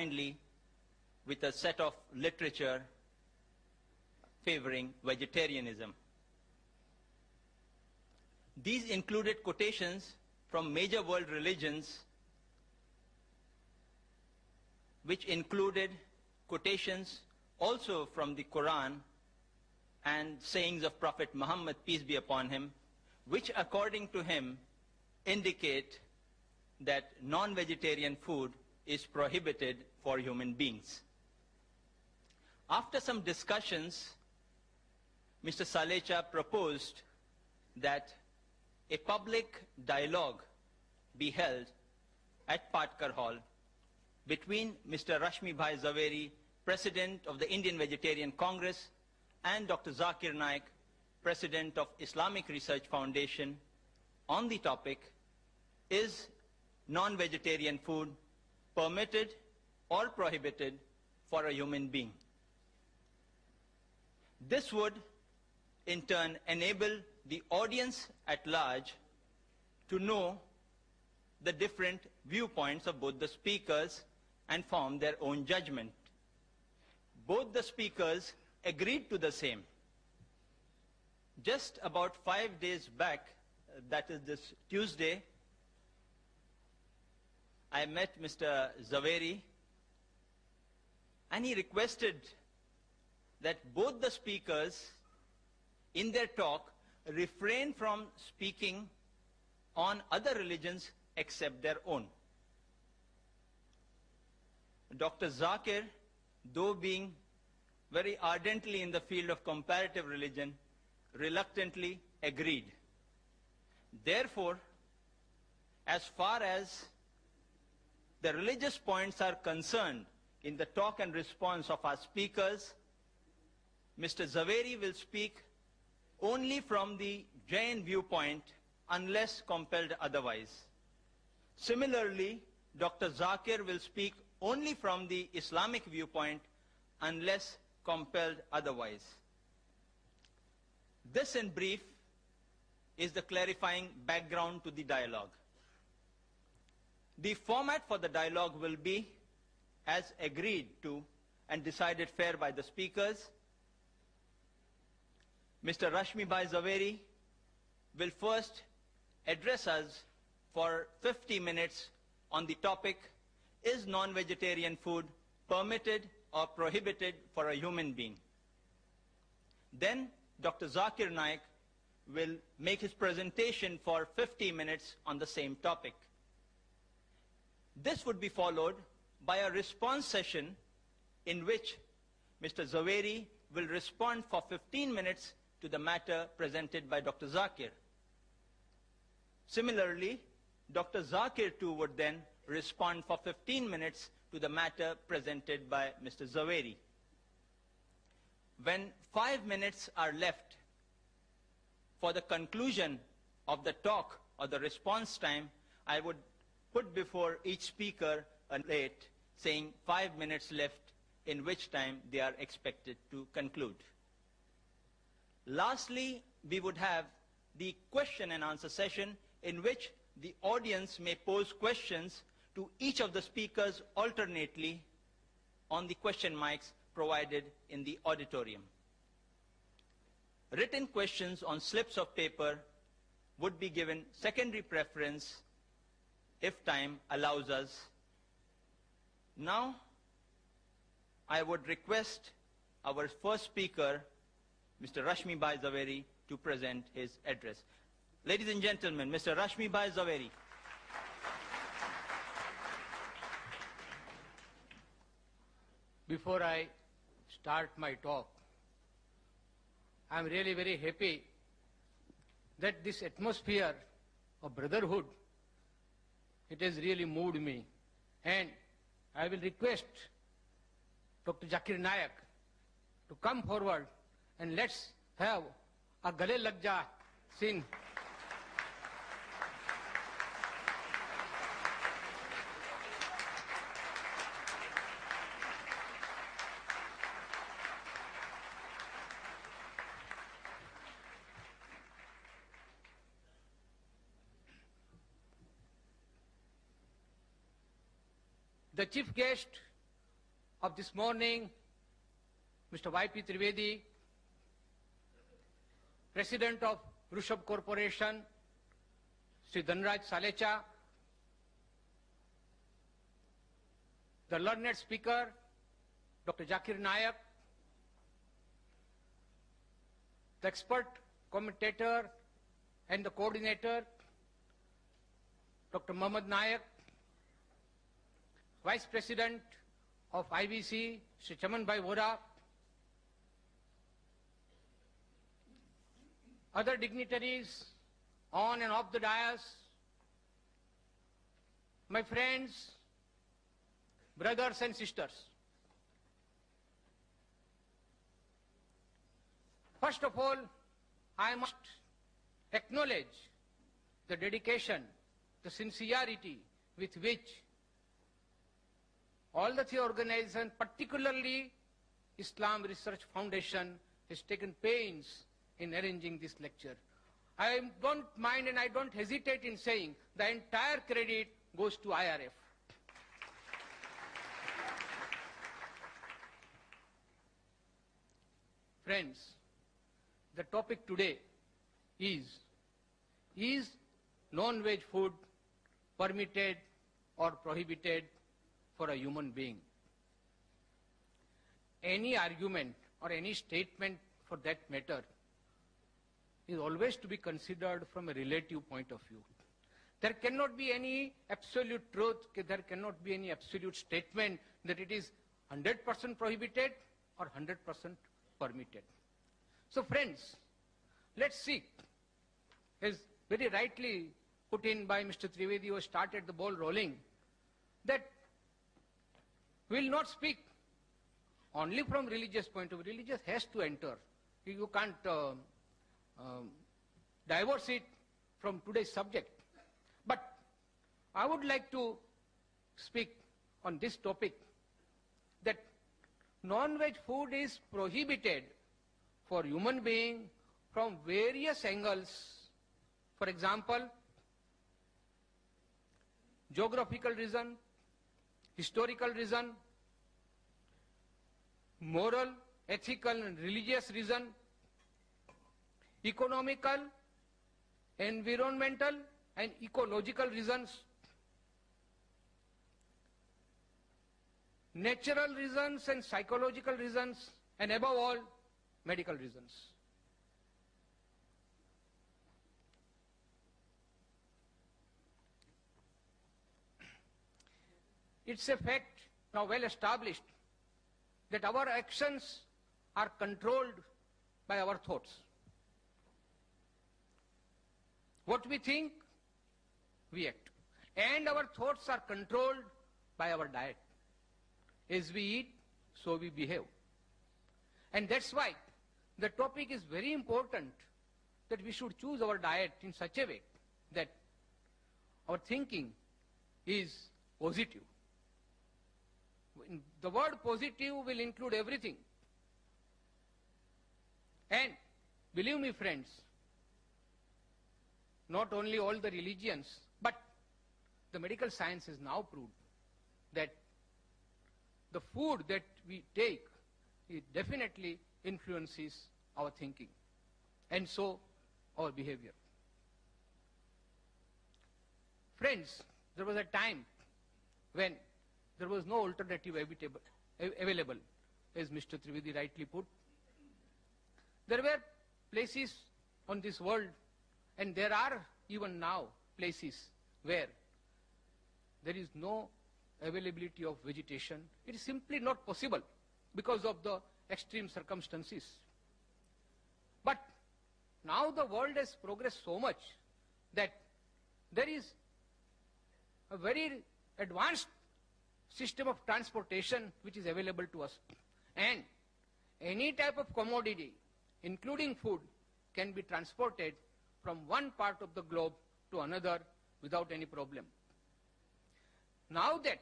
kindly with a set of literature favoring vegetarianism. These included quotations from major world religions, which included quotations also from the Quran and sayings of Prophet Muhammad, peace be upon him, which according to him indicate that non-vegetarian food is prohibited for human beings. After some discussions, Mr. Salecha proposed that a public dialogue be held at Patkar Hall between Mr. Rashmi Bhai Zaveri, President of the Indian Vegetarian Congress, and Dr. Zakir Naik, President of Islamic Research Foundation, on the topic, is non-vegetarian food permitted or prohibited for a human being? This would, in turn, enable the audience at large to know the different viewpoints of both the speakers and form their own judgment. Both the speakers agreed to the same. Just about 5 days back, that is this Tuesday, I met Mr. Zaveri, and he requested that both the speakers in their talk refrain from speaking on other religions except their own. Dr. Zakir, though being very ardently in the field of comparative religion, reluctantly agreed. Therefore, as far as the religious points are concerned in the talk and response of our speakers, Mr. Zaveri will speak only from the Jain viewpoint unless compelled otherwise. Similarly, Dr. Zakir will speak only from the Islamic viewpoint unless compelled otherwise. This, in brief, is the clarifying background to the dialogue. The format for the dialogue will be as agreed to and decided fair by the speakers. Mr. Rashmi Bhai Zaveri will first address us for 50 minutes on the topic, is non-vegetarian food permitted or prohibited for a human being? Then Dr. Zakir Naik will make his presentation for 50 minutes on the same topic. This would be followed by a response session in which Mr. Zaveri will respond for 15 minutes to the matter presented by Dr. Zakir. Similarly, Dr. Zakir too would then respond for 15 minutes to the matter presented by Mr. Zaveri. When 5 minutes are left for the conclusion of the talk or the response time, I would put before each speaker a plate saying 5 minutes left, in which time they are expected to conclude. Lastly, we would have the question and answer session in which the audience may pose questions to each of the speakers alternately on the question mics provided in the auditorium. Written questions on slips of paper would be given secondary preference if time allows us. Now, I would request our first speaker, Mr. Rashmi Bhai Zaveri, to present his address. Ladies and gentlemen, Mr. Rashmi Bhai Zaveri. Before I start my talk, I am really very happy that this atmosphere of brotherhood, it has really moved me. And I will request Dr. Zakir Naik to come forward and let's have a Gale Lag Ja sing. The chief guest of this morning, Mr. Y.P. Trivedi, President of Rushabh Corporation, Sri Dhanraj Salecha, the learned speaker, Dr. Zakir Naik, the expert commentator and the coordinator, Dr. Mohammad Naik, Vice President of IBC, Sri Chaman Bhai Vora, other dignitaries on and off the dais, my friends, brothers and sisters. First of all, I must acknowledge the dedication, the sincerity with which all the three organizations, particularly Islam Research Foundation, has taken pains in arranging this lecture. I don't mind and I don't hesitate in saying the entire credit goes to IRF. Friends, the topic today is non-veg food permitted or prohibited for a human being? Any argument or any statement for that matter is always to be considered from a relative point of view. There cannot be any absolute truth, there cannot be any absolute statement that it is 100% prohibited or 100% permitted. So friends, let's see, as very rightly put in by Mr. Trivedi, who started the ball rolling, that we will not speak only from religious point of view. Religious has to enter. You can't divorce it from today's subject. But I would like to speak on this topic, that non-veg food is prohibited for human being from various angles. For example, geographical reason, historical reason, moral, ethical and religious reason, economical, environmental and ecological reasons, natural reasons and psychological reasons, and above all, medical reasons. It's a fact now well established that our actions are controlled by our thoughts. What we think, we act. And our thoughts are controlled by our diet. As we eat, so we behave. And that's why the topic is very important, that we should choose our diet in such a way that our thinking is positive. The word positive will include everything. And believe me, friends, not only all the religions, but the medical science has now proved that the food that we take, it definitely influences our thinking, and so our behavior. Friends, there was a time when there was no alternative available, as Mr. Trivedi rightly put. There were places on this world, and there are even now places where there is no availability of vegetation. It is simply not possible because of the extreme circumstances. But now the world has progressed so much that there is a very advanced system of transportation which is available to us. And any type of commodity, including food, can be transported from one part of the globe to another without any problem. Now that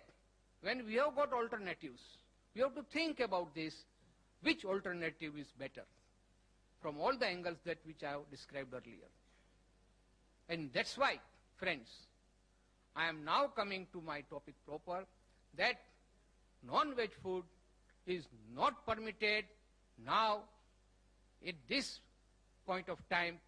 when we have got alternatives, we have to think about this, which alternative is better from all the angles that which I have described earlier. And that's why, friends, I am now coming to my topic proper, that non-veg food is not permitted now, at this point of time,